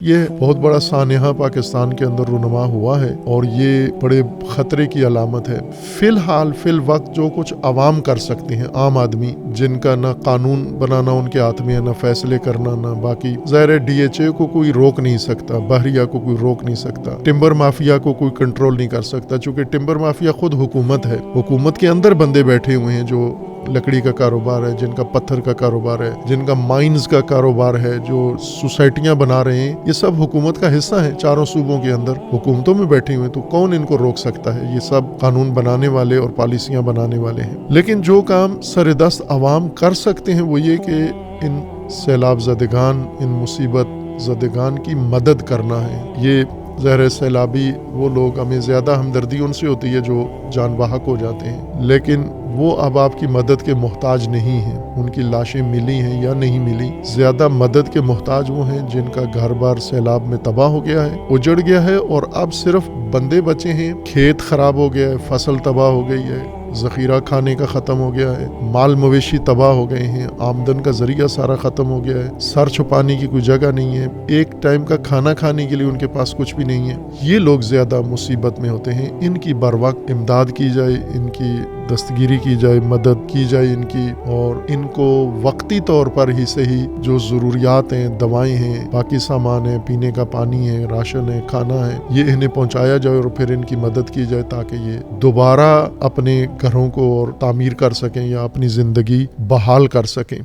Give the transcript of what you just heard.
یہ بہت بڑا سانحہ پاکستان کے اندر رونما ہوا ہے اور یہ بڑے خطرے کی علامت ہے۔ فی الحال فی الوقت جو کچھ عوام کر سکتے ہیں، عام آدمی جن کا نہ قانون بنانا ان کے ہاتھ میں ہے، نہ فیصلے کرنا، نہ باقی ظاہر ڈی ایچ اے کو کوئی روک نہیں سکتا، بحریہ کو کوئی روک نہیں سکتا، ٹمبر مافیا کو کوئی کنٹرول نہیں کر سکتا، چونکہ ٹمبر مافیا خود حکومت ہے۔ حکومت کے اندر بندے بیٹھے ہوئے ہیں جو لکڑی کا کاروبار ہے، جن کا پتھر کا کاروبار ہے، جن کا مائنز کا کاروبار ہے، جو سوسائٹیاں بنا رہے ہیں، یہ سب حکومت کا حصہ ہیں۔ چاروں صوبوں کے اندر حکومتوں میں بیٹھے ہوئے، تو کون ان کو روک سکتا ہے؟ یہ سب قانون بنانے والے اور پالیسیاں بنانے والے ہیں۔ لیکن جو کام سر دست عوام کر سکتے ہیں وہ یہ کہ ان سیلاب زدگان، ان مصیبت زدگان کی مدد کرنا ہے۔ یہ ظاہر سیلابی وہ لوگ، ہمیں زیادہ ہمدردی ان سے ہوتی ہے جو جان بحق ہو جاتے ہیں، لیکن وہ اب آپ کی مدد کے محتاج نہیں ہیں۔ ان کی لاشیں ملی ہیں یا نہیں ملی، زیادہ مدد کے محتاج وہ ہیں جن کا گھر بار سیلاب میں تباہ ہو گیا ہے، اجڑ گیا ہے، اور اب صرف بندے بچے ہیں، کھیت خراب ہو گیا ہے، فصل تباہ ہو گئی ہے، ذخیرہ کھانے کا ختم ہو گیا ہے، مال مویشی تباہ ہو گئے ہیں، آمدن کا ذریعہ سارا ختم ہو گیا ہے، سر چھپانے کی کوئی جگہ نہیں ہے، ایک ٹائم کا کھانا کھانے کے لیے ان کے پاس کچھ بھی نہیں ہے۔ یہ لوگ زیادہ مصیبت میں ہوتے ہیں۔ ان کی بر وقت امداد کی جائے، ان کی دستگیری کی جائے، مدد کی جائے ان کی، اور ان کو وقتی طور پر ہی صحیح جو ضروریات ہیں، دوائیں ہیں، باقی سامان ہے، پینے کا پانی ہے، راشن ہے، کھانا ہے، یہ انہیں پہنچایا جائے اور پھر ان کی مدد کی جائے تاکہ یہ دوبارہ اپنے گھروں کو اور تعمیر کر سکیں یا اپنی زندگی بحال کر سکیں۔